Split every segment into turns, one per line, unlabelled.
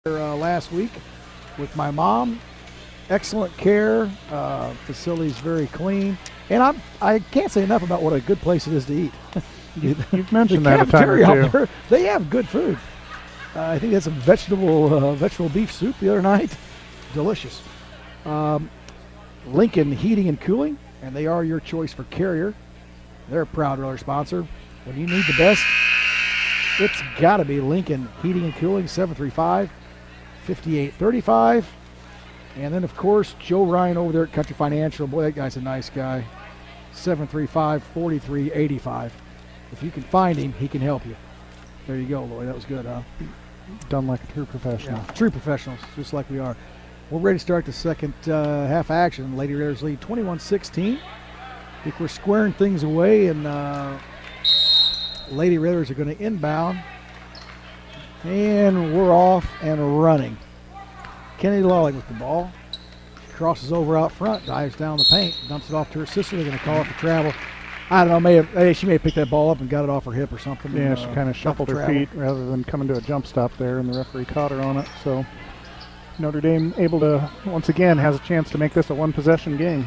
last week with my mom. Excellent care. Facility's very clean. And I can't say enough about what a good place it is to eat.
You've mentioned that a time or two.
There, they have good food. I think they had some vegetable beef soup the other night. Delicious. Lincoln Heating and Cooling, and they are your choice for Carrier. They're a proud Roller sponsor. When you need the best, it's got to be Lincoln Heating and Cooling, 735-5835. And then, of course, Joe Ryan over there at Country Financial. Boy, that guy's a nice guy. 735-4385. If you can find him, he can help you. There you go, Loyd. That was good, huh?
Done like a true professional.
Yeah, true professionals, just like we are. We're ready to start the second half action. Lady Raiders lead 21-16. I think we're squaring things away, and Lady Raiders are going to inbound. And we're off and running. Kennedy Lawling with the ball. Crosses over out front, dives down the paint, dumps it off to her sister. They're going to call it for travel. I don't know, she may have picked that ball up and got it off her hip or something.
Yeah, she kind of shuffled her feet rather than coming to a jump stop there, and the referee caught her on it. So Notre Dame able to, once again, has a chance to make this a one-possession game.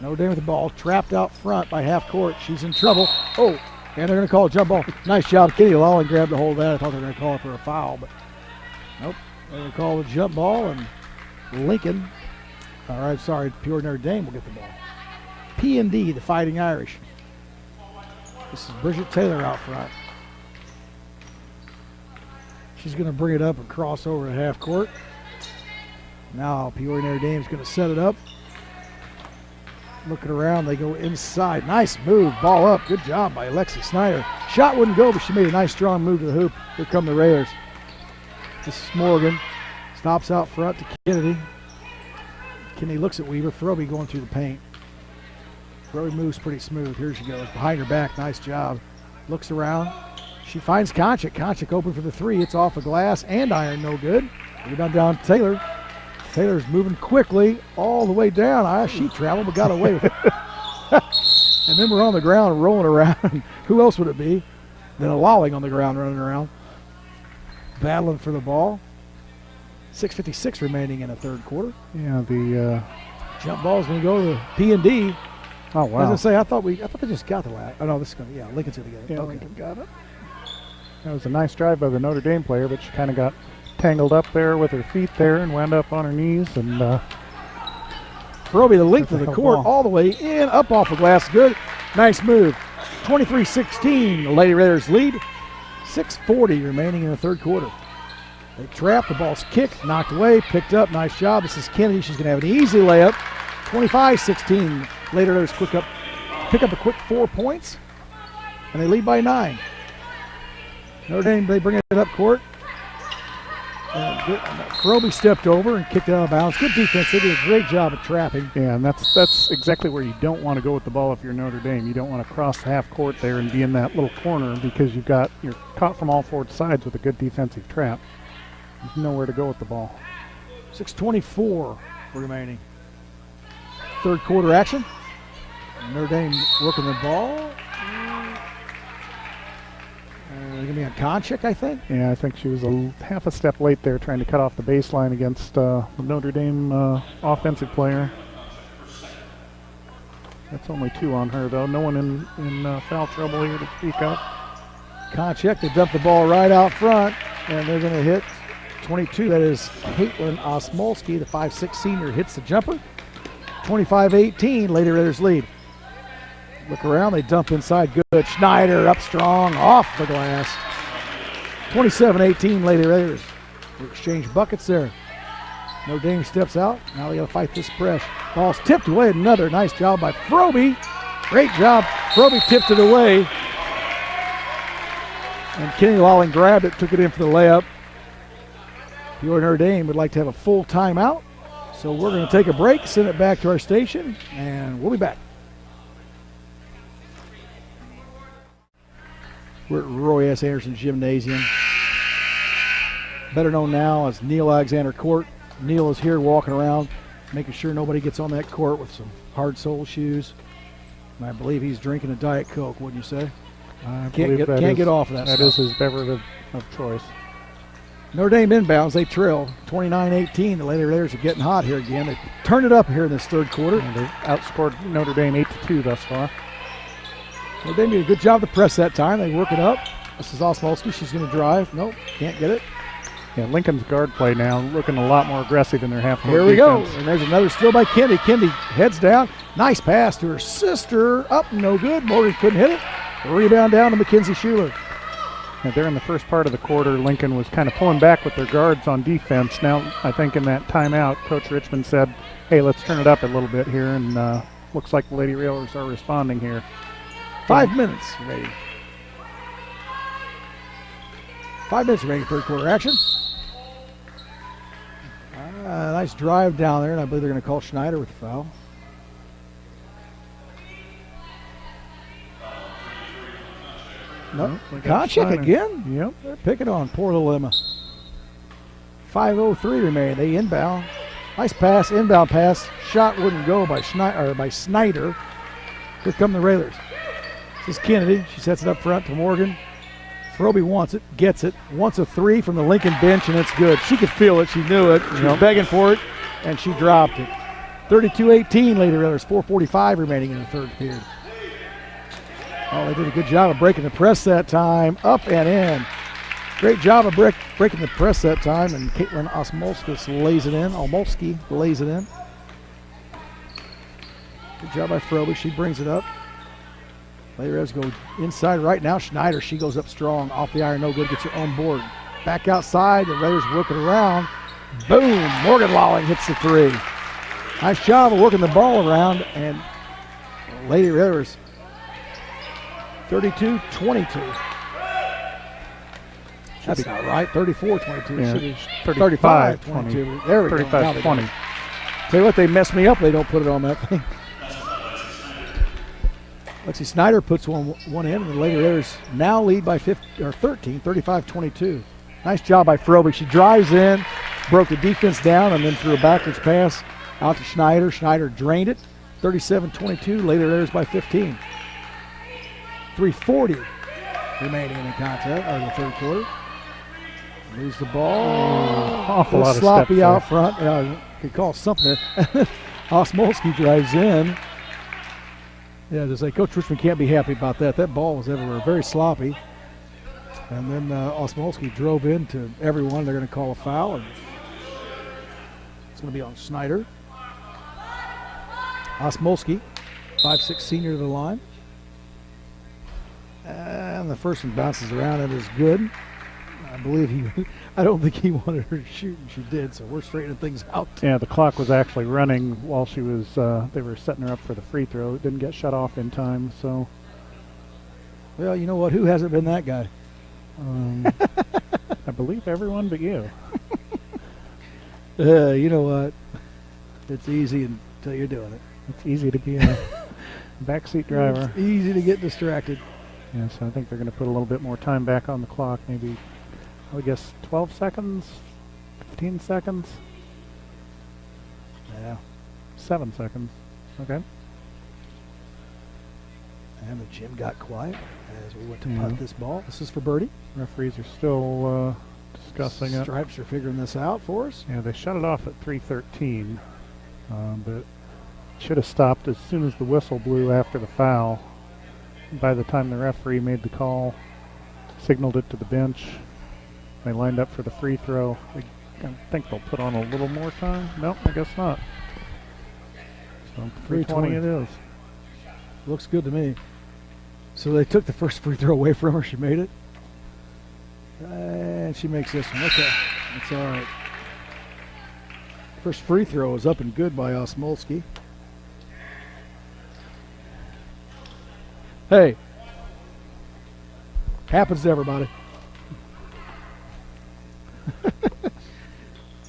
Notre Dame with the ball, trapped out front by half court. She's in trouble. Oh, and they're going to call a jump ball. Nice job. Kennedy Lawling grabbed a hold of that. I thought they were going to call it for a foul, but nope. They're going to call a jump ball, and Lincoln, Peoria Notre Dame will get the ball. P&D, the Fighting Irish. This is Bridget Taylor out front. She's going to bring it up and cross over to half court. Now Peoria Notre Dame is going to set it up. Looking around, they go inside. Nice move, ball up. Good job by Alexi Snyder. Shot wouldn't go, but she made a nice strong move to the hoop. Here come the Raiders. This is Morgan. Stops out front to Kennedy. Kennedy looks at Weaver. Throby going through the paint. Throby moves pretty smooth. Here she goes. Behind her back. Nice job. Looks around. She finds Konchik. Konchik open for the three. It's off a glass and iron. No good. Rebound down to Taylor. Taylor's moving quickly all the way down. She traveled but got away with it. And then we're on the ground rolling around. Who else would it be than a Lawling on the ground running around? Battling for the ball. 6:56 remaining in the third quarter.
Yeah, the
jump ball is going to go to P&D.
Oh, wow.
As I thought they just got the last. Oh, no, this is going to, Lincoln's going to get it.
Yeah,
okay.
Lincoln got it. That was a nice drive by the Notre Dame player, but she kind of got tangled up there with her feet there and wound up on her knees. And
Throby the length of the court all the way in, up off the glass. Good. Nice move. 23-16, the Lady Raiders lead. 6:40 remaining in the third quarter. They trap, the ball's kicked, knocked away, picked up. Nice job. This is Kennedy. She's going to have an easy layup. 25-16. Later, Raiders pick up a quick 4 points, and they lead by 9. Notre Dame, they bring it up court. Throby stepped over and kicked it out of bounds. Good defense. They did a great job of trapping.
Yeah, and that's exactly where you don't want to go with the ball if you're Notre Dame. You don't want to cross the half court there and be in that little corner because you're caught from all four sides with a good defensive trap. There's nowhere to go with the ball.
6:24 remaining. Third quarter action. Notre Dame working the ball. They're going to be on Konchik, I think.
Yeah, I think she was half a step late there trying to cut off the baseline against the Notre Dame offensive player. That's only 2 on her, though. No one in foul trouble here to speak of.
Konchik, they dump the ball right out front, and they're going to hit 22. That is Caitlin Osmolsky, the 5'6" senior, hits the jumper. 25-18, Lady Raiders lead. Look around, they dump inside, good. Schneider up strong, off the glass. 27-18, Lady Raiders. They exchange buckets there. Notre Dame steps out, now they gotta fight this press. Ball's tipped away, another nice job by Throby. Great job, Throby tipped it away. And Kennedy Lawling grabbed it, took it in for the layup. Peoria Notre Dame would like to have a full timeout. So we're gonna take a break, send it back to our station, and we'll be back. We're at Roy S. Anderson Gymnasium, better known now as Neil Alexander Court. Neil is here walking around, making sure nobody gets on that court with some hard sole shoes. And I believe he's drinking a Diet Coke, wouldn't you say?
I
Can't get off of that
That
stuff.
is his beverage of choice.
Notre Dame inbounds. They trail 29-18. The Lady Raiders are getting hot here again. They turned it up here in this third quarter.
And they've outscored Notre Dame 8-2 thus far.
Notre Dame did a good job to press that time. They work it up. This is Osmolski. She's going to drive. Nope, can't get it.
Yeah, Lincoln's guard play now looking a lot more aggressive in their half-court
Here we
defense.
go. And there's another steal by Kendi. Kendi heads down. Nice pass to her sister. Up, no good. Morgan couldn't hit it. Rebound down to Mackenzie Schuler.
Yeah, there in the first part of the quarter, Lincoln was kind of pulling back with their guards on defense. Now, I think in that timeout, Coach Richmond said, hey, let's turn it up a little bit here, and looks like the Lady Railers are responding here.
5 minutes remaining. 5 minutes remaining third quarter action. Nice drive down there, and I believe they're going to call Schneider with the foul. Nope. Konchak again?
Yep.
They're picking on poor little Emma. 5:03 remaining. They inbound. Nice pass, inbound pass. Shot wouldn't go by Snyder. Here come the Railers. This is Kennedy. She sets it up front to Morgan. Froby wants it, gets it, wants a three from the Lincoln bench, and it's good. She could feel it. She knew it. She was begging for it, and she dropped it. 32-18, Lady Railers. 4:45 remaining in the third period. Oh, they did a good job of breaking the press that time. Up and in. Great job of breaking the press that time, and Caitlin Osmolski lays it in. Good job by Froby. She brings it up. Lady Railers go inside right now. Schneider, she goes up strong. Off the iron, no good. Gets her own board. Back outside. The Raiders working around. Boom. Morgan Lawling hits the three. Nice job of working the ball around. And Lady Raiders 32-22. That's not right. 34-22.
Yeah,
35-22. There we go.
35-20.
Tell you what, they messed me up. They don't put it on that thing. Lexi Snyder puts one in, and the Lady Raiders now lead by 13, 35-22. Nice job by Froby. She drives in, broke the defense down, and then threw a backwards pass out to Schneider. Schneider drained it. 37-22. Lady Raiders by 15. 3:40 remaining in the contest, or the third quarter. Lose the ball.
Awful lot of
sloppy
steps
out
there.
front. Could call something there. Osmolski drives in. Yeah, just like Coach Richmond can't be happy about that. That ball was everywhere, very sloppy. And then Osmolski drove into everyone. They're going to call a foul. And it's going to be on Snyder. Osmolski, 5'6" senior to the line. And the first one bounces around and is good. I don't think he wanted her to shoot, and she did, so we're straightening things out.
Yeah, the clock was actually running while she was, they were setting her up for the free throw. It didn't get shut off in time, so.
Well, you know what? Who hasn't been that guy?
I believe everyone but you.
You know what? It's easy until you're doing it.
It's easy to be a backseat driver.
It's easy to get distracted.
Yeah, so I think they're going to put a little bit more time back on the clock, maybe, I guess, 12 seconds, 15 seconds,
Yeah.
7 seconds. Okay.
And the gym got quiet as we went to
Yeah.
punt this ball. This is for Birdie.
Referees are still discussing it.
Stripes are figuring this out for us.
Yeah, they shut it off at 3:13, but should have stopped as soon as the whistle blew after the foul. By the time the referee made the call, signaled it to the bench, they lined up for the free throw. I think they'll put on a little more time. Nope, I guess not. So 3:20 it is.
Looks good to me. So they took the first free throw away from her. She made it. And she makes this one. Okay, that's all right. First free throw is up and good by Osmolski. Hey, happens to everybody.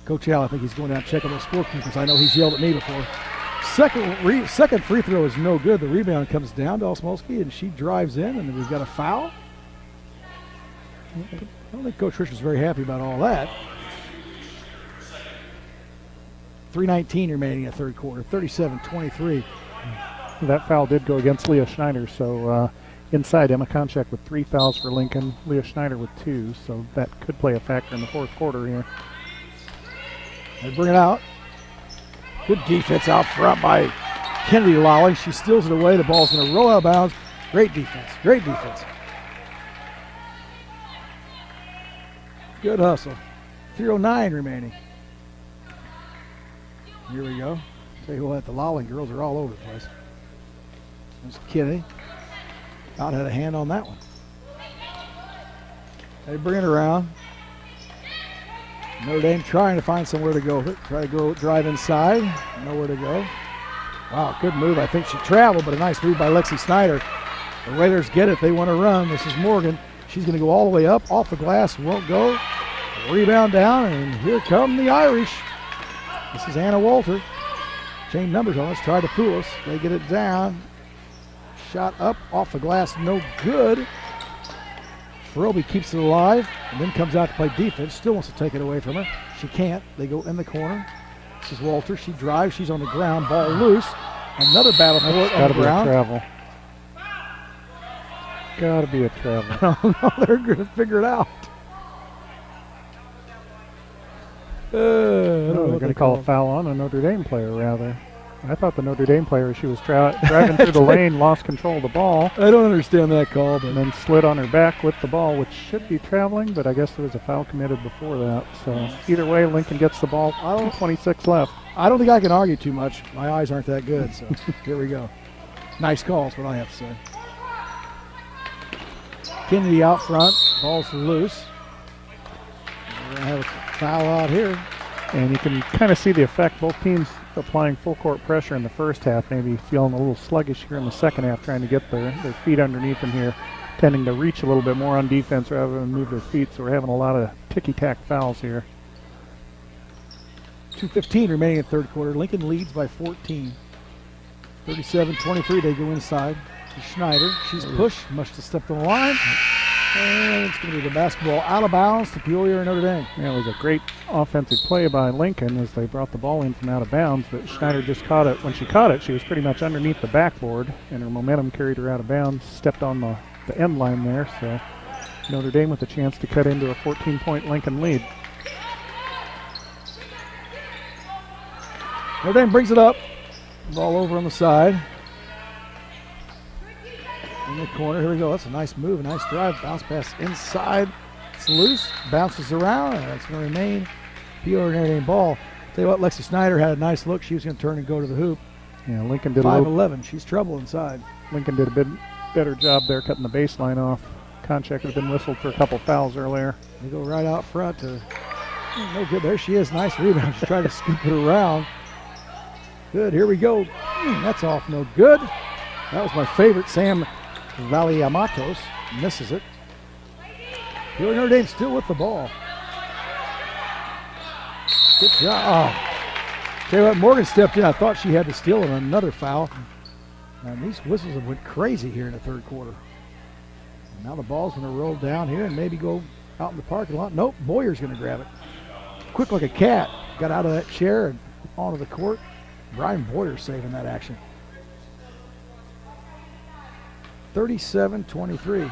Coach Al, I think he's going down checking those scorekeepers. I know he's yelled at me before. Second free throw is no good. The rebound comes down to Osmolski, and she drives in, and we've got a foul. I don't think Coach Rich was very happy about all that. 3:19 remaining in the third quarter, 37-23.
That foul did go against Leah Schneider, so Inside, Emma Konchak with 3 fouls for Lincoln, Leah Schneider with 2, so that could play a factor in the fourth quarter here.
They bring it out. Good defense out front by Kennedy Lolly. She steals it away. The ball's going to roll out of bounds. Great defense. Great defense. Good hustle. 3:09 remaining. Here we go. Tell you what, the Lolly girls are all over the place. There's Kennedy. About had a hand on that one. They bring it around. Notre Dame trying to find somewhere to go. Try to go drive inside. Nowhere to go. Wow, good move. I think she traveled, but a nice move by Lexi Snyder. The Raiders get it. They want to run. This is Morgan. She's going to go all the way up, off the glass, won't go. Rebound down, and here come the Irish. This is Anna Walter. Chain numbers on us. Try to fool us. They get it down. Shot up, off the glass, no good. Froby keeps it alive, and then comes out to play defense. Still wants to take it away from her. She can't. They go in the corner. This is Walter. She drives. She's on the ground. Ball loose. Another battle for it on the ground.
Travel. Gotta be a travel.
No, they're going to figure it out.
They're going to call a foul on a Notre Dame player, rather. I thought the Notre Dame player, she was driving through the lane, lost control of the ball.
I don't understand that call. But
and then slid on her back with the ball, which should be traveling, but I guess there was a foul committed before that. So either way, Lincoln gets the ball. 2:26 left.
I don't think I can argue too much. My eyes aren't that good, so here we go. Nice call is what I have to say. Kennedy out front. Ball's loose. We're going to have a foul out here.
And you can kind of see the effect. Both teams applying full court pressure in the first half, maybe feeling a little sluggish here in the second half, trying to get their feet underneath them here, tending to reach a little bit more on defense rather than move their feet. So we're having a lot of ticky-tack fouls here.
2:15 remaining in third quarter. Lincoln leads by 14. 37-23, they go inside to Schneider. She's pushed, must have stepped on the line. And it's going to be the basketball out of bounds to Peoria Notre Dame.
Yeah, it was a great offensive play by Lincoln as they brought the ball in from out of bounds, but Schneider just caught it. When she caught it, she was pretty much underneath the backboard, and her momentum carried her out of bounds, stepped on the end line there, so Notre Dame with a chance to cut into a 14-point Lincoln lead.
Notre Dame brings it up. Ball over on the side. In the corner, here we go. That's a nice move, a nice drive. Bounce pass inside. It's loose, bounces around, and it's going to remain Peoria Notre Dame ball. Tell you what, Lexi Snyder had a nice look. She was going to turn and go to the hoop.
Yeah, Lincoln did
5'11". She's trouble inside.
Lincoln did a bit better job there cutting the baseline off. Konchak had been whistled for a couple fouls earlier.
They go right out front to no good. There she is. Nice rebound. She's trying to scoop it around. Good. Here we go. That's off. No good. That was my favorite. Sam Valiamatos misses it. Peoria Notre Dame still with the ball. Good job. Oh. Tell you what, Morgan stepped in. I thought she had to steal on another foul. And these whistles have went crazy here in the third quarter. And now the ball's going to roll down here and maybe go out in the parking lot. Nope, Boyer's going to grab it. Quick like a cat. Got out of that chair and onto the court. Brian Boyer saving that action. 37-23.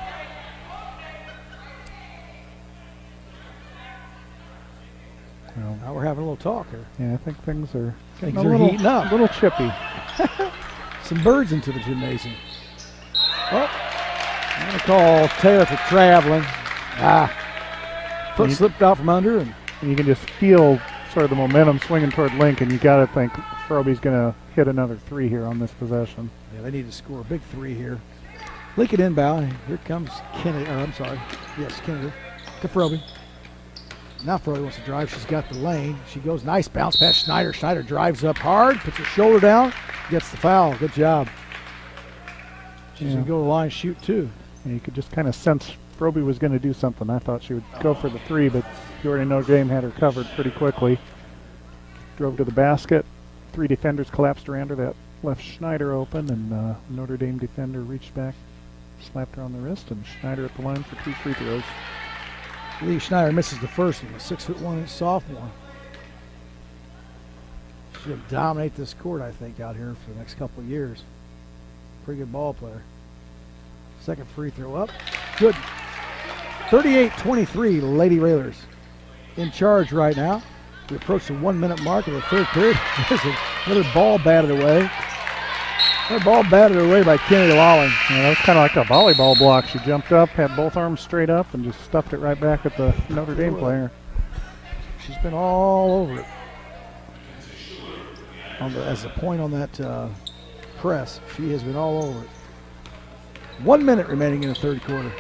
Well,
now we're having a little talk here.
Yeah, I think things are
heating up.
A little chippy.
Some birds into the gymnasium. Oh, I'm going to call Taylor for traveling. Foot slipped out from under. And
you can just feel sort of the momentum swinging toward Lincoln. You got to think Froby's going to hit another three here on this possession.
Yeah, they need to score a big three here. Lincoln inbound. Here comes Kennedy. Yes, Kennedy to Froby. Now Froby wants to drive. She's got the lane. She goes nice bounce past Schneider. Schneider drives up hard, puts her shoulder down, gets the foul. Good job. She's going to go to the line, shoot two.
And you could just kind of sense Froby was going to do something. I thought she would go for the three, but Peoria Notre Dame had her covered pretty quickly. Drove to the basket. Three defenders collapsed around her. That left Schneider open, and Notre Dame defender reached back, slapped her on the wrist, and Schneider at the line for two free throws.
Lee Schneider misses the first one, a 6'1" sophomore. She'll dominate this court, I think, out here for the next couple of years. Pretty good ball player. Second free throw up. Good. 38-23, Lady Railers in charge right now. We approach the 1 minute mark of the third period. There's another ball batted away. Another ball batted away by Kennedy Lawling.
Yeah, that was kind of like a volleyball block. She jumped up, had both arms straight up, and just stuffed it right back at the Notre Dame player.
She's been all over it. As a point on that press, she has been all over it. 1 minute remaining in the third quarter.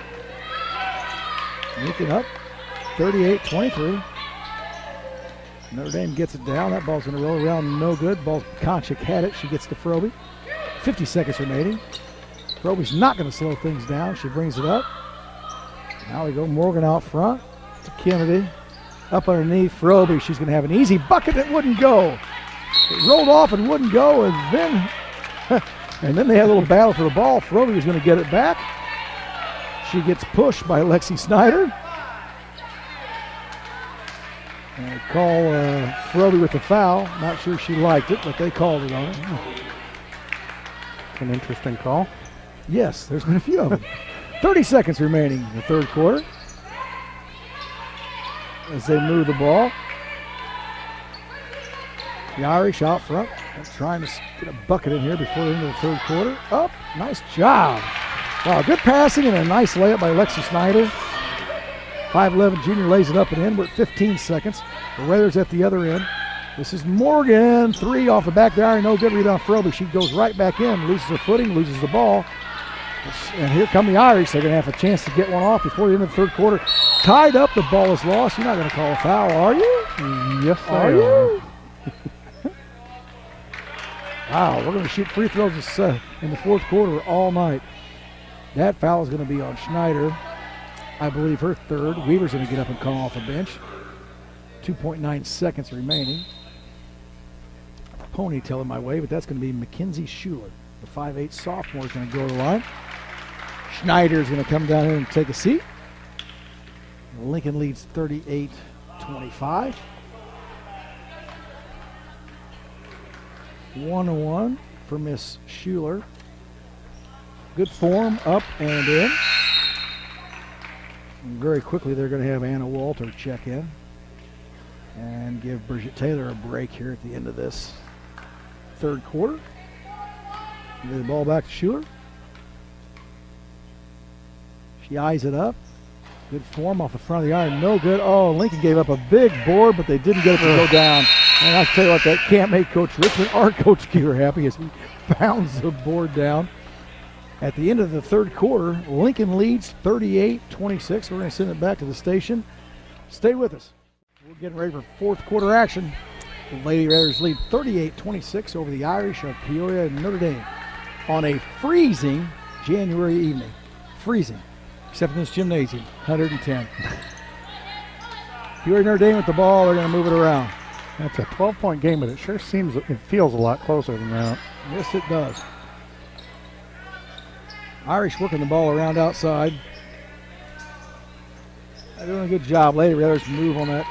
Lincoln up, 38-23. Notre Dame gets it down. That ball's going to roll around, no good. Ball's Konchik had it. She gets to Froby. 50 seconds remaining. Froby's not going to slow things down. She brings it up. Now we go Morgan out front to Kennedy. Up underneath Froby. She's going to have an easy bucket that wouldn't go. It rolled off and wouldn't go, and then they had a little battle for the ball. Froby was going to get it back. She gets pushed by Lexi Snyder. And they call Froby with the foul. Not sure she liked it, but they called it on her.
It's an interesting call.
Yes, there's been a few of them. 30 seconds remaining in the third quarter as they move the ball. The Irish out front, trying to get a bucket in here before the end of the third quarter. Up, nice job. Wow, good passing and a nice layup by Lexi Snyder. 5'11" junior lays it up and in. We're at 15 seconds. The Raiders at the other end. This is Morgan, three off the back of the iron. No good rebound for Froby. She goes right back in, loses her footing, loses the ball. And here come the Irish. They're going to have a chance to get one off before the end of the third quarter. Tied up, the ball is lost. You're not going to call a foul, are you?
Yes,
are you? Wow, we're going to shoot free throws in the fourth quarter all night. That foul is going to be on Schneider. I believe her third. Weaver's going to get up and come off the bench. 2.9 seconds remaining. Ponytail in my way, but that's going to be Mackenzie Schuler. The 5'8" sophomore is going to go to the line. Schneider is going to come down here and take a seat. Lincoln leads 38-25. 1-1 for Miss Schuler. Good form, up and in. And very quickly they're going to have Anna Walter check in and give Bridget Taylor a break here at the end of this third quarter. Give the ball back to Schuler. She eyes it up. Good form off the front of the iron. No good. Oh, Lincoln gave up a big board, but they didn't get it to go down. And I tell you what, that can't make Coach Richmond or Coach Keeler happy as he pounds the board down. At the end of the third quarter, Lincoln leads 38-26. We're going to send it back to the station. Stay with us. We're getting ready for fourth quarter action. The Lady Raiders lead 38-26 over the Irish of Peoria and Notre Dame on a freezing January evening. Freezing. Except in this gymnasium, 110. Peoria Notre Dame with the ball. They're going to move it around.
That's a 12-point game, but it sure feels a lot closer than that.
Yes, it does. Irish working the ball around outside. They're doing a good job. Lady Raiders move on that.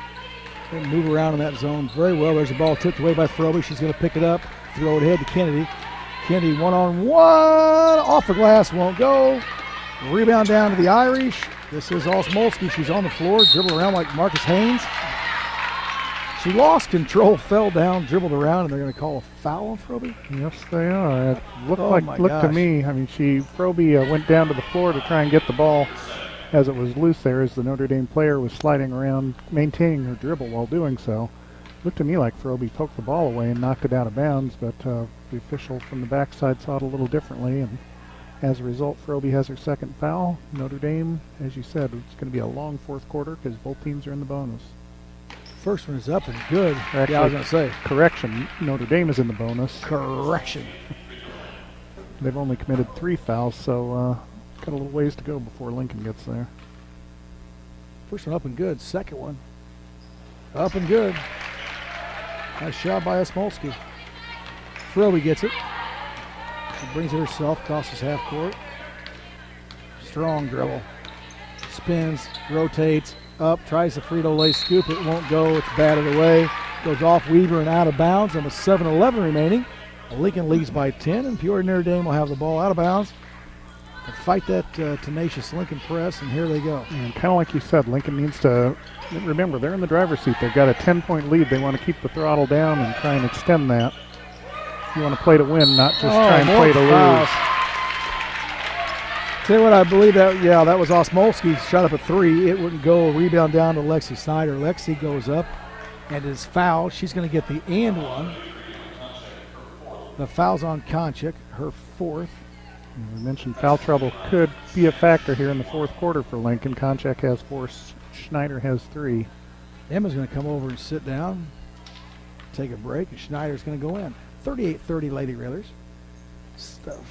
They move around in that zone very well. There's a ball tipped away by Froby. She's going to pick it up, throw it ahead to Kennedy. Kennedy one-on-one. Off the glass, won't go. Rebound down to the Irish. This is Osmolsky. She's on the floor, dribble around like Marcus Haynes. She lost control, fell down, dribbled around, and they're going to call a foul on Froby?
Yes, they are. It looked to me, I mean, Froby went down to the floor to try and get the ball as it was loose there, as the Notre Dame player was sliding around, maintaining her dribble while doing so. Looked to me like Froby poked the ball away and knocked it out of bounds, but the official from the backside saw it a little differently, and as a result, Froby has her second foul. Notre Dame, as you said, it's going to be a long fourth quarter because both teams are in the bonus.
First one is up and good.
Actually,
yeah, I was going to say.
Correction, Notre Dame is in the bonus.
Correction.
They've only committed 3 fouls, so got a little ways to go before Lincoln gets there.
First one up and good. Second one up and good. Nice shot by Osmolsky. Froby gets it. She brings it herself, crosses half court. Strong dribble. Spins, rotates, up, tries the Frito-Lay scoop. It won't go. It's batted away. Goes off Weaver and out of bounds. And with 7:11 remaining, Lincoln leads by 10, and Peoria Notre Dame will have the ball out of bounds to fight that tenacious Lincoln press, and here they go.
And kind of like you said, Lincoln needs to remember they're in the driver's seat. They've got a 10-point lead. They want to keep the throttle down and try and extend that. You want to play to win, not just try and play to lose.
Tell you what, I believe that, that was Osmolsky, shot up a 3. It wouldn't go. Rebound down to Lexi Snyder. Lexi goes up and is fouled. She's going to get the and one. The foul's on Konchik, her 4th.
We mentioned foul trouble could be a factor here in the 4th quarter for Lincoln. Konchak has 4, Schneider has 3.
Emma's going to come over and sit down, take a break, and Schneider's going to go in. 38-30 Lady Railers.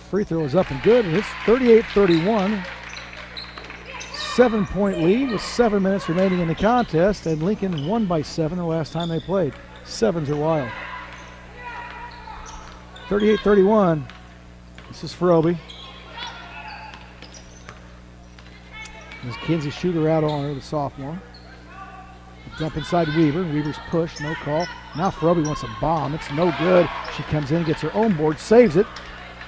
Free throw is up and good, and it's 38-31. 7-point lead with 7 minutes remaining in the contest, and Lincoln won by 7 the last time they played. 7s are wild. 38-31. This is Frobe. There's Kinsey Shooter out on her, the sophomore. Jump inside Weaver. Weaver's push, no call. Now Frobe wants a bomb. It's no good. She comes in, gets her own board, saves it.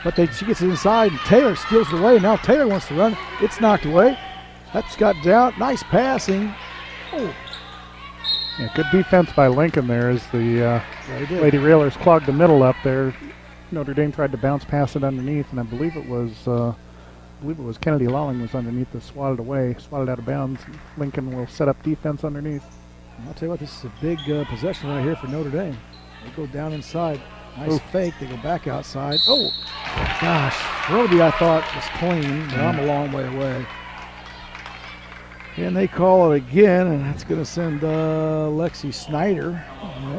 But she gets it inside, and Taylor steals it away. Now Taylor wants to run. It's knocked away. That's got down. Nice passing. Oh.
Yeah, good defense by Lincoln there as the Lady Railers clogged the middle up there. Notre Dame tried to bounce pass it underneath, and I believe it was Kennedy Lawling was underneath that swatted out of bounds. Lincoln will set up defense underneath.
I'll tell you what, this is a big possession right here for Notre Dame. They go down inside. Nice fake. They go back outside. Oh, gosh. Frobe, I thought, was clean, but I'm a long way away. And they call it again, and that's going to send Lexi Snyder.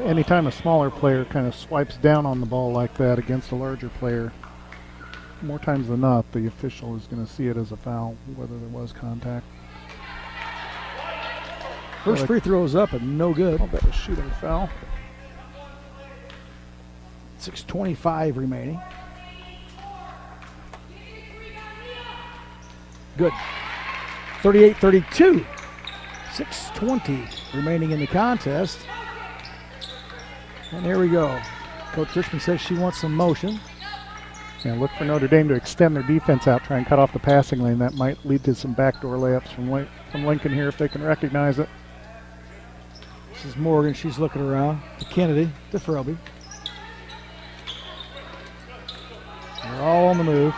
Anytime a smaller player kind of swipes down on the ball like that against a larger player, more times than not, the official is going to see it as a foul, whether there was contact.
First free throw is up and no good.
I'll bet a shooting foul.
6:25 remaining. Good. 38-32. 6:20 remaining in the contest. And there we go. Coach Richmond says she wants some motion.
Yeah, look for Notre Dame to extend their defense out, try and cut off the passing lane. That might lead to some backdoor layups from Lincoln here if they can recognize it.
This is Morgan. She's looking around to Kennedy, to Frobe. They're all on the move.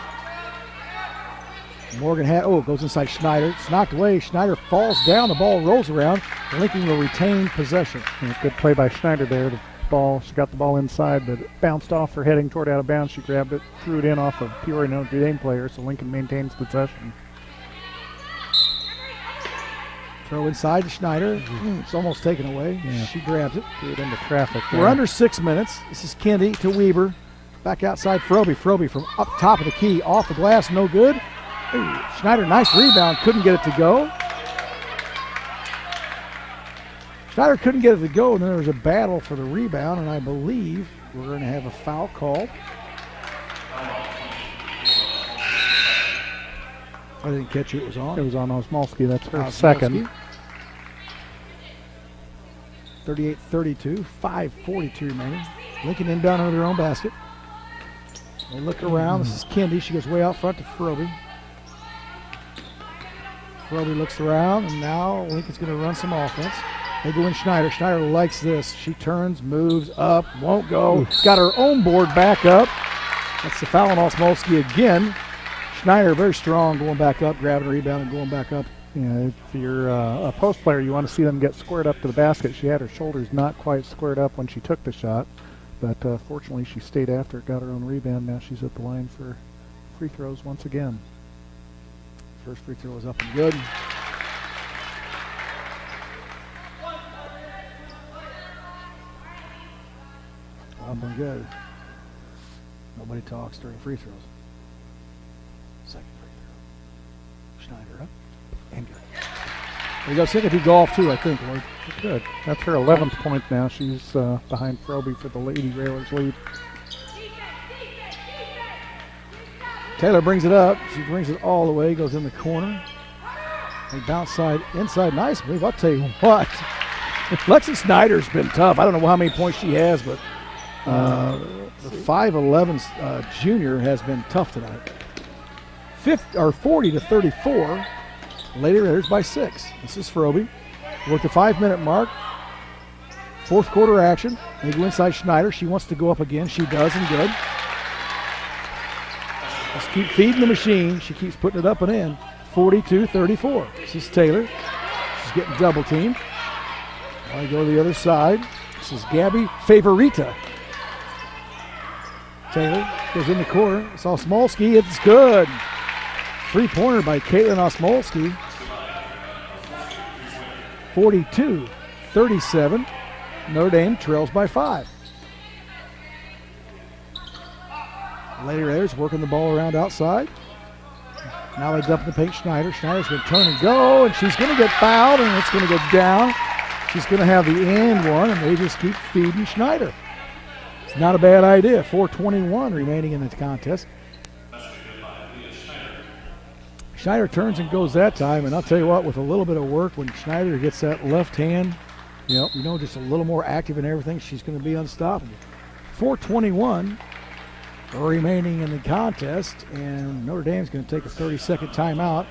Morgan goes inside Schneider. It's knocked away. Schneider falls down. The ball rolls around. Lincoln will retain possession.
Yeah, good play by Schneider there. She got the ball inside, but it bounced off her, heading toward out of bounds. She grabbed it, threw it in off of Peoria Notre Dame player, so Lincoln maintains possession.
Throw inside to Schneider. It's almost taken away.
Yeah.
She grabs it.
Threw it into traffic there.
We're under 6 minutes. This is Kennedy to Weaver. Back outside Frobe. Frobe from up top of the key. Off the glass, no good. Ooh, Schneider, nice rebound. Couldn't get it to go. Schneider couldn't get it to go, and then there was a battle for the rebound, and I believe we're going to have a foul called. I didn't catch who it was on.
It was on Osmolsky. That's her second.
38-32, 5:42 remaining. Lincoln inbound under their own basket. They look around. This is Kendi. She goes way out front to Frobe. Frobe looks around, and now Lincoln's going to run some offense. They go in Schneider. Schneider likes this. She turns, moves up, won't go. Got her own board back up. That's the foul on Osmolsky again. Schneider very strong, going back up, grabbing a rebound and going back up.
Yeah, if you're a post player, you want to see them get squared up to the basket. She had her shoulders not quite squared up when she took the shot, but fortunately she stayed after it, got her own rebound. Now she's at the line for free throws once again.
First free throw was up and good. Up and good. Nobody talks during free throws. Second free throw. Schneider up and good. There you go. Second to golf too, I think, Loyd.
Good. That's her 11th point now. She's behind Frobe for the Lady Railers lead.
Taylor brings it up. She brings it all the way, goes in the corner. They bounce inside. Nice move. I'll tell you what. Lexi Snyder's been tough. I don't know how many points she has, but the 5'11" junior has been tough tonight. 40-34. Lady Raiders by 6. This is Frobe. We're at the 5-minute mark. Fourth quarter action. They go inside Schneider. She wants to go up again. She does, and good. Let's keep feeding the machine. She keeps putting it up and in. 42-34. This is Taylor. She's getting double teamed. I go to the other side. This is Gabby Favorita. Taylor goes in the corner. It's Osmolski. It's good. 3-pointer by Caitlin Osmolski. 42-37. Notre Dame trails by 5. Lady Raiders working the ball around outside. Now they dump in the paint Schneider. Schneider's going to turn and go, and she's going to get fouled, and it's going to go down. She's going to have the and one, and they just keep feeding Schneider. It's not a bad idea. 4:21 remaining in the contest. Schneider turns and goes that time, and I'll tell you what, with a little bit of work, when Schneider gets that left hand, just a little more active in everything, she's going to be unstoppable. 4:21 remaining in the contest, and Notre Dame's going to take a 30-second timeout.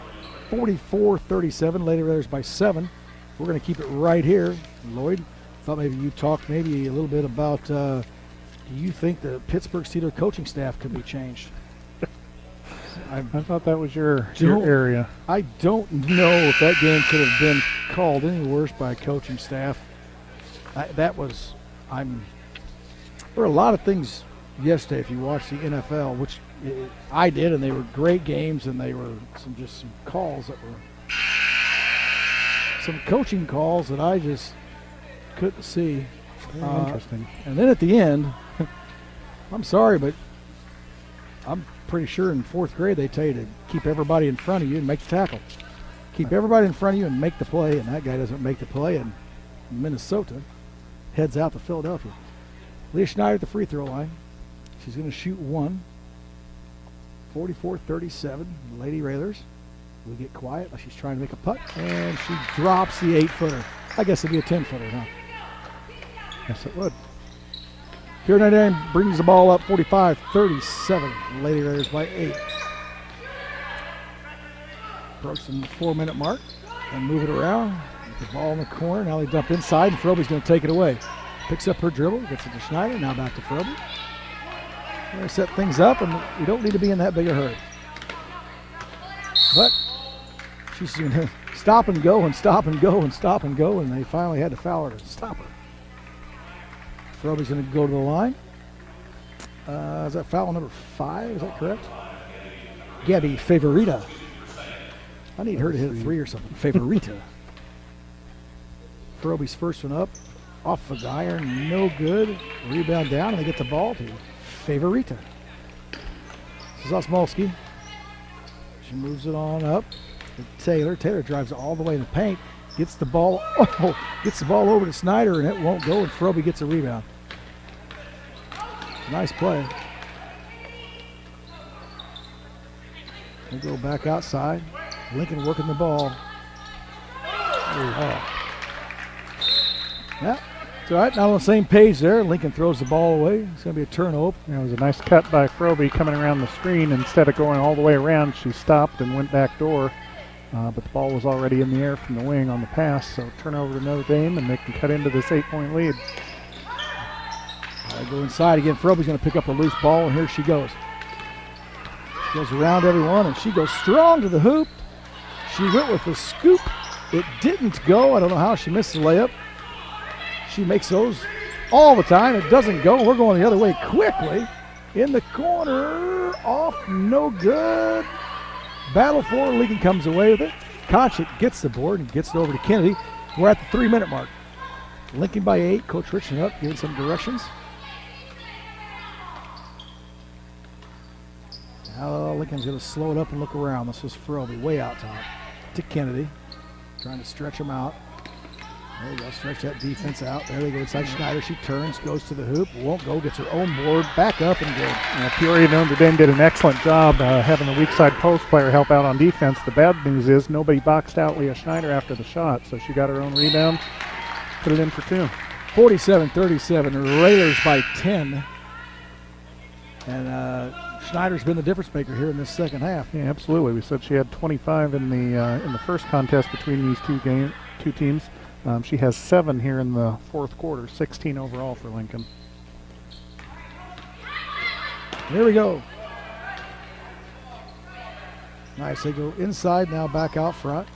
44-37, Lady Raiders by 7. We're going to keep it right here. Loyd, thought maybe you talked maybe a little bit about, do you think the Pittsburgh Steelers coaching staff could be changed?
I thought that was your area.
I don't know if that game could have been called any worse by a coaching staff. There were a lot of things yesterday if you watched the NFL, which I did, and they were great games, and they were some calls that were some coaching calls that I just couldn't see.
Interesting.
And then at the end, I'm sorry, but I'm pretty sure in 4th grade they tell you to keep everybody in front of you and make the tackle. Keep everybody in front of you and make the play, and that guy doesn't make the play, and Minnesota heads out to Philadelphia. Leah Schneider at the free throw line. She's going to shoot one. 44-37, Lady Raiders. We get quiet. She's trying to make a putt, and she drops the 8-footer. I guess it'd be a 10-footer, huh?
Yes, it would.
Peoria Notre Dame brings the ball up 45-37. Lady Raiders by 8. Approaching the 4-minute mark and move it around. The ball in the corner. Now they dump inside, and Frobe's going to take it away. Picks up her dribble, gets it to Schneider. Now back to Frobe. We're going to set things up, and we don't need to be in that big a hurry. But she's going to stop and go and stop and go and stop and go, and they finally had to foul her to stop her. Frobe's going to go to the line. Is that foul number 5? Is that correct? Gabby Favorita. I need her to hit a 3 or something. Favorita. Frobe's first one up. Off the iron. No good. Rebound down, and they get the ball to Favorita. This is Osmolski. She moves it on up to Taylor. Taylor drives all the way in the paint. Gets the ball over to Schneider, and it won't go, and Frobe gets a rebound. Nice play. They go back outside. Lincoln working the ball. Yeah, it's all right. Not on the same page there. Lincoln throws the ball away. It's going to be a turnover.
It was a nice cut by Frobe coming around the screen. Instead of going all the way around, she stopped and went back door. But the ball was already in the air from the wing on the pass. So turnover to Notre Dame, and they can cut into this 8-point lead.
I go inside again. Frobe's going to pick up a loose ball, and here she goes. She goes around everyone, and she goes strong to the hoop. She went with the scoop. It didn't go. I don't know how she missed the layup. She makes those all the time. It doesn't go. We're going the other way quickly. In the corner, off, no good. Battle for it. Lincoln comes away with it. Conchit gets the board and gets it over to Kennedy. We're at the 3-minute mark. Lincoln by 8. Coach Richardson up, giving some directions. Now Lincoln's going to slow it up and look around. This is Frobe way out top to Kennedy. Trying to stretch him out. There you go, stretch that defense out. There they go inside Schneider. She turns, goes to the hoop, won't go, gets her own board, back up and good.
Peoria Notre Dame did an excellent job having the weak side post player help out on defense. The bad news is nobody boxed out Leah Schneider after the shot, so she got her own rebound, put it in for 2.
47-37, Raiders by 10. And Schneider's been the difference maker here in this second half.
Yeah, absolutely. We said she had 25 in the first contest between these two teams. She has 7 here in the fourth quarter, 16 overall for Lincoln.
Here we go. Nice, they go inside, now back out front.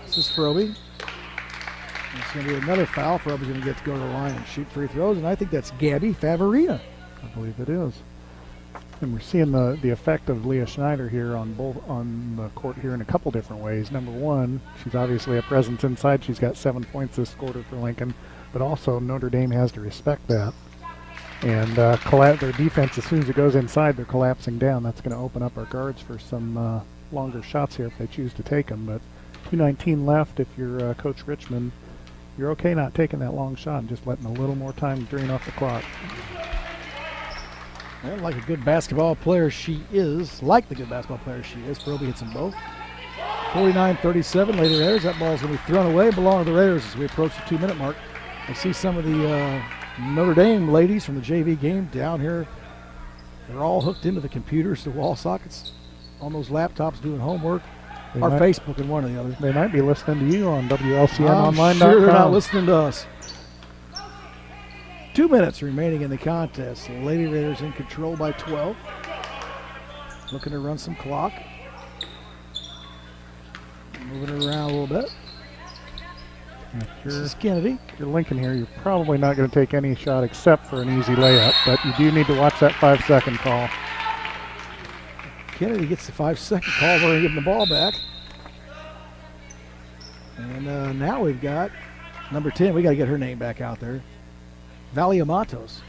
This is Froby. It's going to be another foul. Froby's going to get to go to the line and shoot free throws, and I think that's Gabby Favorita.
I believe it is. And we're seeing the effect of Leah Schneider here on the court here in a couple different ways. Number one, she's obviously a presence inside. She's got 7 points this quarter for Lincoln, but also Notre Dame has to respect that. And their defense, as soon as it goes inside, they're collapsing down. That's going to open up our guards for some longer shots here if they choose to take them. But 2:19 left. If you're Coach Richmond, you're okay not taking that long shot and just letting a little more time drain off the clock.
Well, like a good basketball player she is, Froby hits them both. 49-37, Lady Raiders. That ball's going to be thrown away, belong to the Raiders as we approach the 2-minute mark. I see some of the Notre Dame ladies from the JV game down here. They're all hooked into the computers, the wall sockets, on those laptops doing homework, or Facebook and one or the other.
They might be listening to you on WLCN
I'm
online.
sure they're not listening to us. 2 minutes remaining in the contest. The Lady Raiders in control by 12. Looking to run some clock. Moving it around a little bit. This is Kennedy.
If you're Lincoln here, you're probably not going to take any shot except for an easy layup, but you do need to watch that 5-second call.
Kennedy gets the 5-second call. We're going to give him the ball back. And now we've got number 10. We got to get her name back out there. Valiamatos.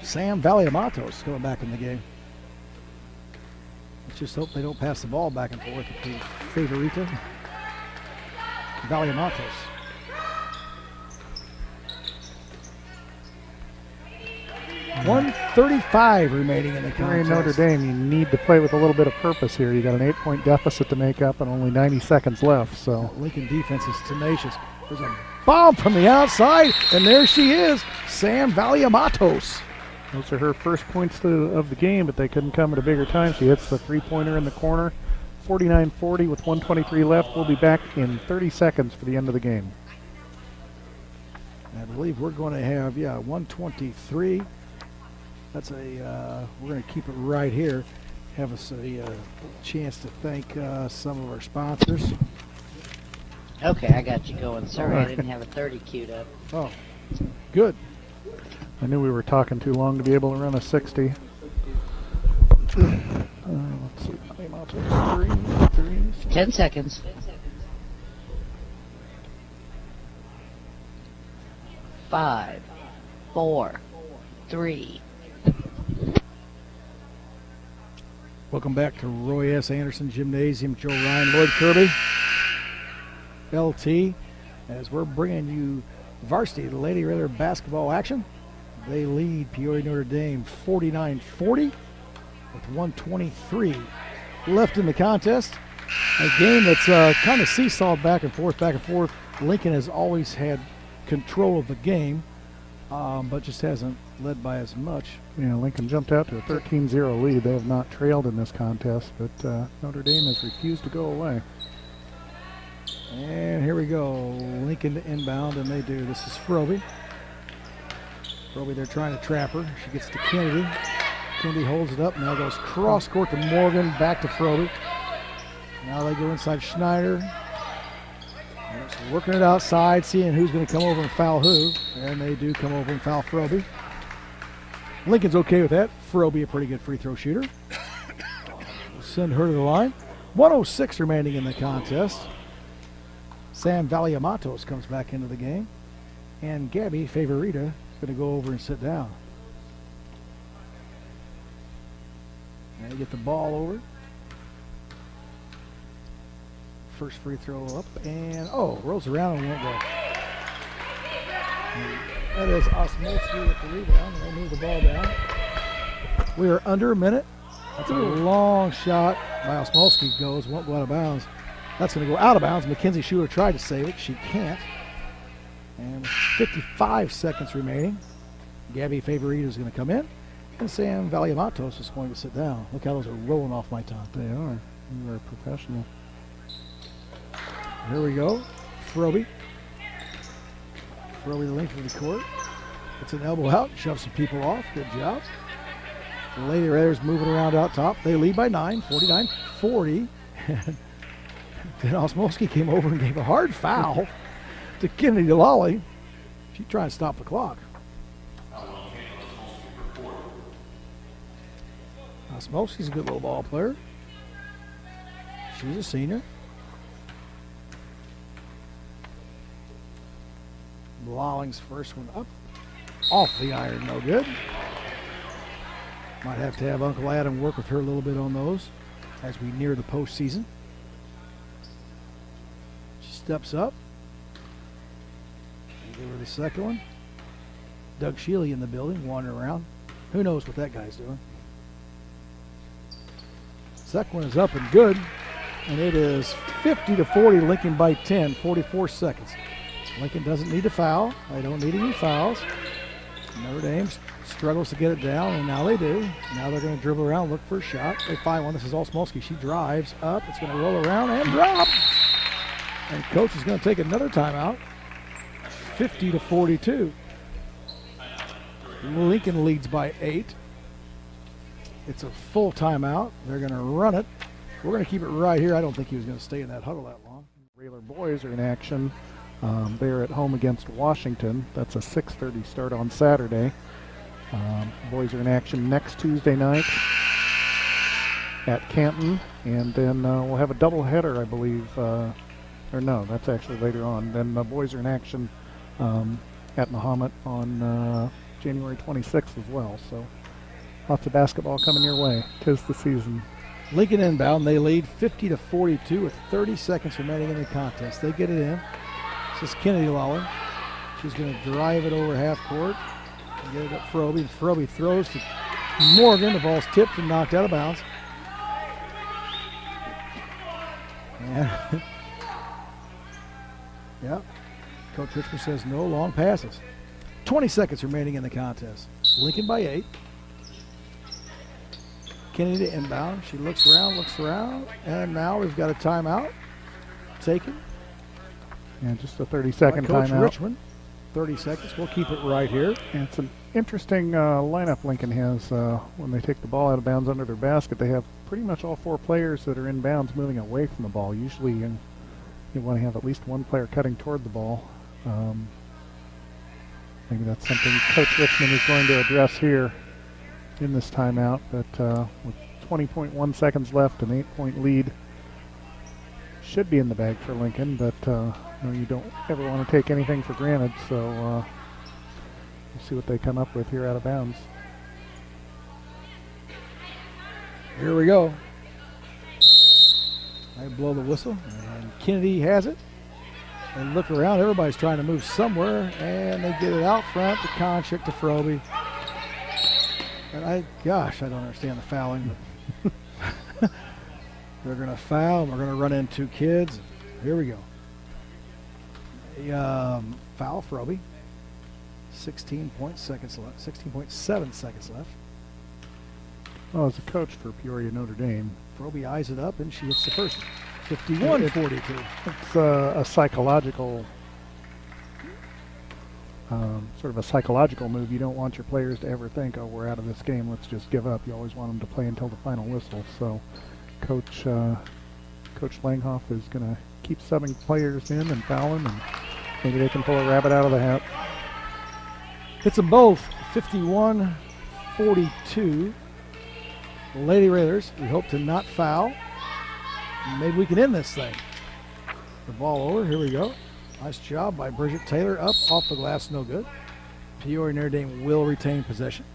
Sam Valiamatos coming back in the game. Let's just hope they don't pass the ball back and forth between Favorita. Valiamatos. 1:35 remaining in the
Peoria
contest.
Notre Dame, you need to play with a little bit of purpose here. You got an 8-point deficit to make up and only 90 seconds left. So
Lincoln defense is tenacious. There's a bomb from the outside, and there she is, Sam Valiamatos.
those are her first points of the game, but they couldn't come at a bigger time. She hits the three-pointer in the corner. 49-40 with 1:23 left. We'll be back in 30 seconds for the end of the game.
I believe we're going to have, 1:23. That's we're going to keep it right here. Have us a chance to thank some of our sponsors.
Okay, I got you going. Sorry,
All right.
I didn't have a 30 queued up.
Oh, good.
I knew we were talking too long to be able to run a 60. Let's see.
10 seconds. 5, 4, 3.
Welcome back to Roy S. Anderson Gymnasium. Joe Ryan, Loyd, Kirby, LT, as we're bringing you varsity Lady Raider basketball action. They lead Peoria Notre Dame 49-40 with 1:23 left in the contest. A game that's kind of seesawed back and forth. Lincoln has always had control of the game, but just hasn't led by as much.
Yeah, Lincoln jumped out to a 13-0 lead. They have not trailed in this contest, but Notre Dame has refused to go away.
And here we go. Lincoln to inbound, and they do. This is Froby. Froby, they're trying to trap her. She gets to Kennedy. Kennedy holds it up. Now goes cross court to Morgan. Back to Froby. Now they go inside Schneider. Working it outside, seeing who's going to come over and foul who. And they do come over and foul Froby. Lincoln's okay with that. Froby, a pretty good free throw shooter. We'll send her to the line. 1:06 remaining in the contest. Sam Valiamatos comes back into the game. And Gabby Favorita is going to go over and sit down. And get the ball over. First free throw up and rolls around and won't go. That is Osmolsky with the rebound, and they move the ball down. We are under a minute. That's a long shot by Osmolsky. Won't go out of bounds. That's going to go out of bounds. Mackenzie Schuler tried to save it. She can't. And 55 seconds remaining. Gabby Favorita is going to come in. And Sam Valiamatos is going to sit down. Look how those are rolling off my tongue.
They are. You are professional.
Here we go. Froby. Froby the length of the court. It's an elbow out. Shoves some people off. Good job. The Lady Raiders moving around out top. They lead by 9, 49-40. And then Osmowski came over and gave a hard foul to Kennedy Delali. She's trying to stop the clock. Osmowski's a good little ball player. She's a senior. Lawling's first one up. Off the iron, no good. Might have to have Uncle Adam work with her a little bit on those as we near the postseason. She steps up. Give her the second one. Doug Shealy in the building, wandering around. Who knows what that guy's doing? Second one is up and good. And it is 50-40, Lincoln by 10, 44 seconds. Lincoln doesn't need to foul. They don't need any fouls. Notre Dame struggles to get it down, and now they do. Now they're going to dribble around, look for a shot. They find one. This is Osmowski. She drives up. It's going to roll around and drop. And coach is going to take another timeout. 50-42. Lincoln leads by 8. It's a full timeout. They're going to run it. We're going to keep it right here. I don't think he was going to stay in that huddle that long.
Rayler boys are in action. They're at home against Washington. That's a 6:30 start on Saturday. Boys are in action next Tuesday night at Canton, and then we'll have a doubleheader, I believe. Or no, that's actually later on. Then the boys are in action at Mahomet on January 26th as well. So lots of basketball coming your way. 'Tis the season.
Lincoln inbound. They lead 50-42 with 30 seconds remaining in the contest. They get it in. This is Kennedy Lawler. She's going to drive it over half court and get it up Froby. Froby throws to Morgan. The ball's tipped and knocked out of bounds. And yeah, Coach Richmond says no long passes. 20 seconds remaining in the contest. Lincoln by 8. Kennedy to inbound. She looks around, and now we've got a timeout taken.
And just a 30-second
Coach
timeout.
Richmond. 30 seconds. We'll keep it right here.
And it's an interesting lineup Lincoln has when they take the ball out of bounds under their basket. They have pretty much all 4 players that are in bounds moving away from the ball. Usually you want to have at least one player cutting toward the ball. Maybe that's something Coach Richmond is going to address here in this timeout. But with 20.1 seconds left, an 8-point lead should be in the bag for Lincoln, but you don't ever want to take anything for granted, so we'll see what they come up with here out of bounds.
Here we go. I blow the whistle, and Kennedy has it. And look around, everybody's trying to move somewhere, and they get it out front to Konchik to Froby. And I don't understand the fouling. But they're going to foul, and we're going to run in 2 kids. Here we go. Foul Froby. 16.7 seconds left.
Well, as a coach for Peoria Notre Dame,
Froby eyes it up, and she hits the first one. 51-42.
It's a psychological, sort of a psychological move. You don't want your players to ever think, oh, we're out of this game, let's just give up. You always want them to play until the final whistle. So Coach Langhoff is going to keep subbing players in and fouling, and maybe they can pull a rabbit out of the hat.
Hits them both. 51-42. The Lady Raiders, we hope to not foul. Maybe we can end this thing. The ball over. Here we go. Nice job by Bridget Taylor. Up off the glass. No good. Peoria Notre Dame will retain possession.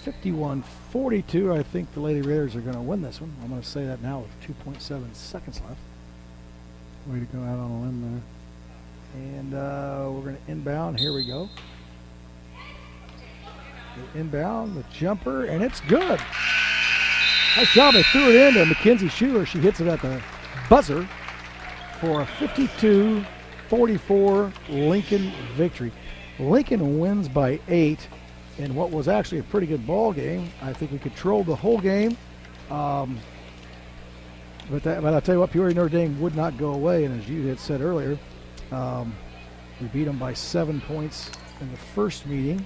51-42. I think the Lady Raiders are going to win this one. I'm going to say that now with 2.7 seconds left.
Way to go out on a limb there.
And we're going to inbound. Here we go. The inbound, the jumper, and it's good. Nice job. They threw it into Mackenzie Schuler. She hits it at the buzzer for a 52-44 Lincoln victory. Lincoln wins by 8, in what was actually a pretty good ball game. I think we controlled the whole game. But I'll tell you what, Peoria Notre Dame would not go away, and as you had said earlier, we beat them by 7 points in the first meeting,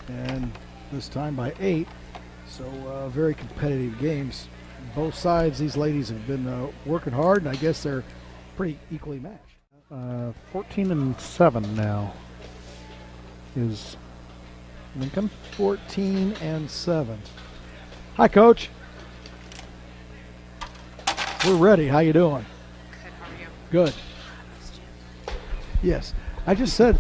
and this time by 8. So very competitive games. Both sides, these ladies have been working hard, and I guess they're pretty equally matched.
14-7 now is Lincoln.
14-7. Hi, Coach. We're ready. How you doing?
Good, how are you?
Good. Yes. I just said,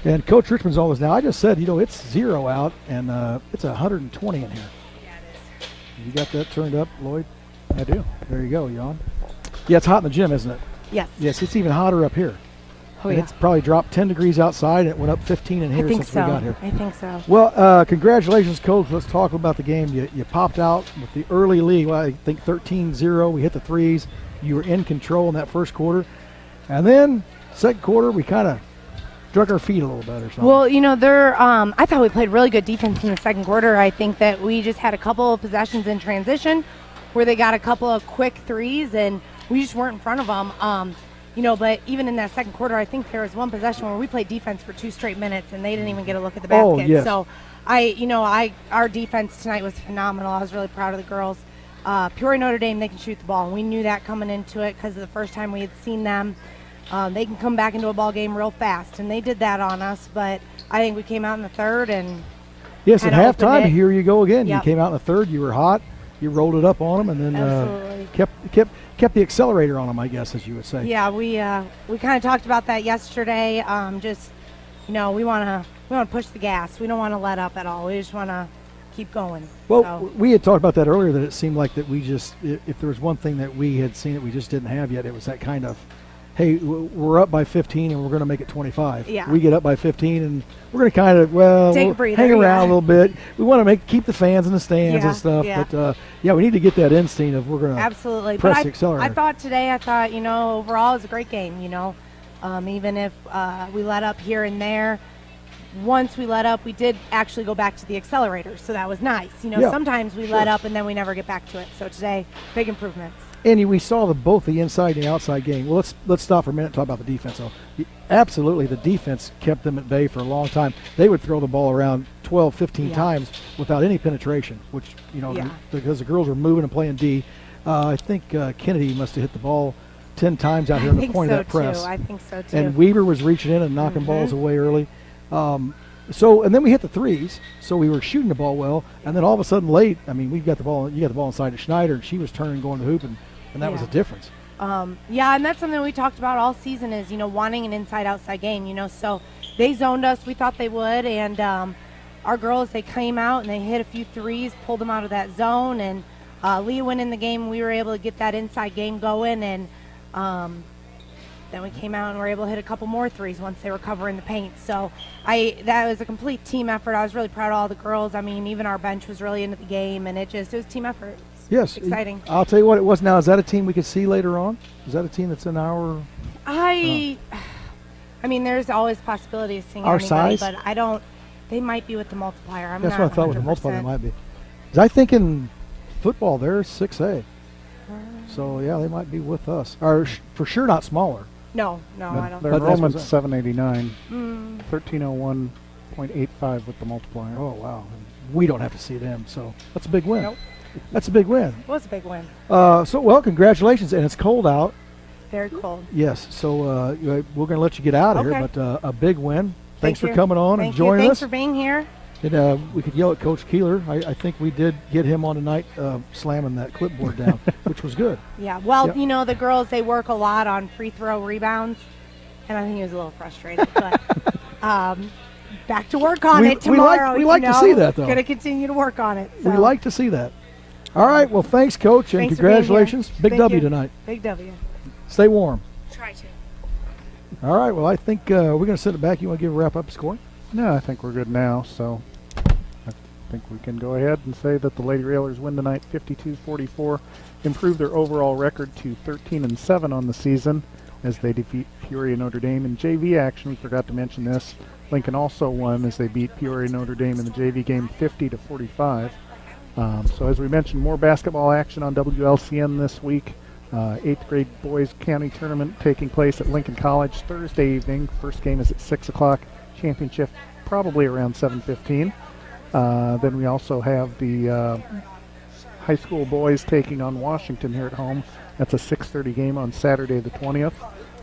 and Coach Richmond's always now, I just said, it's 0 out, and it's 120 in here.
Yeah, it is.
You got that turned up, Loyd?
I do.
There you go, Jan. Yeah, it's hot in the gym, isn't it?
Yes.
Yes, it's even hotter up here.
Oh,
And
yeah.
it's probably dropped 10 degrees outside, and it went up 15 in here
I think
since
so.
we got here.
I think so.
Well, congratulations, Coach. Let's talk about the game. You popped out with the early lead. Well, I think 13-0. We hit the threes. You were in control in that first quarter. And then second quarter, we kind of drug our feet a little bit or something.
Well, I thought we played really good defense in the second quarter. I think that we just had a couple of possessions in transition where they got a couple of quick threes, and we just weren't in front of them. But even in that second quarter, I think there was one possession where we played defense for 2 straight minutes, and they didn't even get a look at the basket.
Oh, yes.
So, our defense tonight was phenomenal. I was really proud of the girls. Peoria Notre Dame, they can shoot the ball, and we knew that coming into it because of the first time we had seen them. They can come back into a ball game real fast, and they did that on us. But I think we came out in the third, and
yes, at
kinda opened
halftime,
it.
here you go again.
Yep.
You came out in the third. You were hot. You rolled it up on them, and then
Absolutely.
kept the accelerator on them, I guess, as you would say.
Yeah, we kind of talked about that yesterday. We want to push the gas. We don't want to let up at all. We just want to keep going.
Well,
So,
we had talked about that earlier, that it seemed like that we just, if there was one thing that we had seen that we just didn't have yet, it was that kind of, hey, we're up by 15 and we're going to make it 25.
Yeah.
We get up by 15 and we're going to kind of, well,
Take a
we'll
breather,
hang around
yeah.
a little bit. We want to keep the fans in the stands and stuff.
yeah.
But, we need to get that instinct of we're going to
absolutely.
press
But
the accelerator.
I thought today, overall it was a great game, Even if we let up here and there, once we let up, we did actually go back to the accelerator, so that was nice.
Yeah,
Sometimes we let up and then we never get back to it. So today, big improvements.
And we saw both the inside and the outside game. Well, let's stop for a minute and talk about the defense. So, absolutely, the defense kept them at bay for a long time. They would throw the ball around 12, 15
Yeah.
times without any penetration, which,
Yeah.
because the girls were moving and playing D. I think Kennedy must have hit the ball 10 times out here
I
in the
think
point
so
of that press.
too. I think so too.
And Weaver was reaching in and knocking
Mhm.
balls away early. And then we hit the threes, so we were shooting the ball well. And then all of a sudden late, we got the ball. You got the ball inside to Schneider, and she was turning, going to the hoop, and that was
Yeah.
the difference.
And that's something we talked about all season is, wanting an inside-outside game, So they zoned us. We thought they would. And our girls, they came out and they hit a few threes, pulled them out of that zone. And Leah went in the game. We were able to get that inside game going. And then we came out and were able to hit a couple more threes once they were covering the paint. So that was a complete team effort. I was really proud of all the girls. Even our bench was really into the game. And it was a team effort.
Yes.
Exciting.
I'll tell you what it was now. Is that a team we could see later on? Is that a team that's in our
there's always possibility of seeing
Our
anybody,
size?
but they might be with the multiplier.
That's
not
what I thought with the
100%.
multiplier they might be. 'Cause I think in football they're 6A. So, yeah, they might be with us. Or for sure not smaller.
No, I don't.
Their
But that's
enrollment's
what's
789,
Mm,
1301.85 with the multiplier.
Oh, wow. We don't have to see them, so that's a big win.
Nope.
That's a big win.
it was a big win.
Congratulations. And it's cold out.
Very cold.
Yes, so we're going to let you get out of here,
Okay.
but a big win. Thanks
Thank
for
you.
coming on
Thank
and
you.
joining
Thanks
us.
for being here.
And we could yell at Coach Keeler. I think we did get him on tonight slamming that clipboard down, which was good.
Yeah. Well,
Yep.
the girls, they work a lot on free throw rebounds, and I think he was a little frustrated. But back to work on it tomorrow.
we like to see that, though.
Going to continue to work on it. So.
We like to see that. All right, well, thanks, Coach, and
Thanks for being here.
congratulations. Big
Thank
W
you.
tonight.
Big W.
Stay warm.
Try to.
All right, well, I think we're going to send it back. You want to give a wrap-up score?
No, I think we're good now, so I think we can go ahead and say that the Lady Railers win tonight 52-44, improve their overall record to 13-7 on the season as they defeat Peoria Notre Dame in JV action. We forgot to mention this. Lincoln also won as they beat Peoria Notre Dame in the JV game 50-45. So as we mentioned, more basketball action on WLCN this week. 8th grade boys county tournament taking place at Lincoln College Thursday evening. First game is at 6 o'clock. Championship probably around 7:15. Then we also have the high school boys taking on Washington here at home. That's a 6:30 game on Saturday the 20th.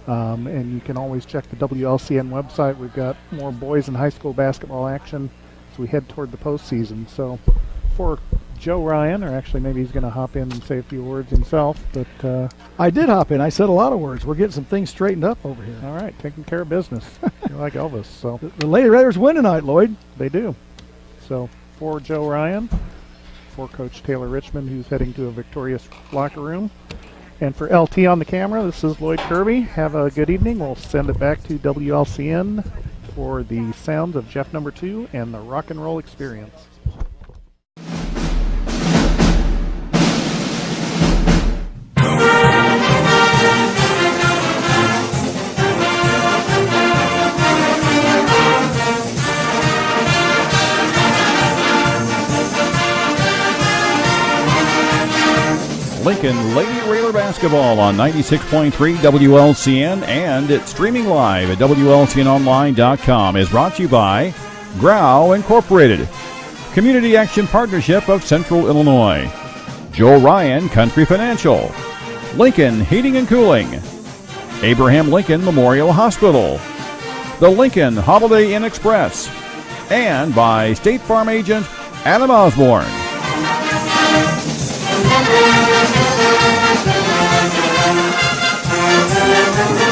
And you can always check the WLCN website. We've got more boys and high school basketball action as we head toward the postseason. So for Joe Ryan, or actually maybe he's going to hop in and say a few words himself, but
I did hop in. I said a lot of words. We're getting some things straightened up over here.
all right, taking care of business. You're like Elvis. So
The Lady Raiders win tonight, Loyd.
they do. So for Joe Ryan, for Coach Taylor Richmond, who's heading to a victorious locker room, and for LT on the camera, this is Loyd Kirby. Have a good evening. We'll send it back to WLCN for the sounds of Jeff number 2 and the rock and roll experience.
Lincoln Lady Raider basketball on 96.3 WLCN, and it's streaming live at WLCNonline.com is brought to you by Grau Incorporated, Community Action Partnership of Central Illinois, Joe Ryan Country Financial, Lincoln Heating and Cooling, Abraham Lincoln Memorial Hospital, the Lincoln Holiday Inn Express, and by State Farm agent Adam Osborne.
Thank you.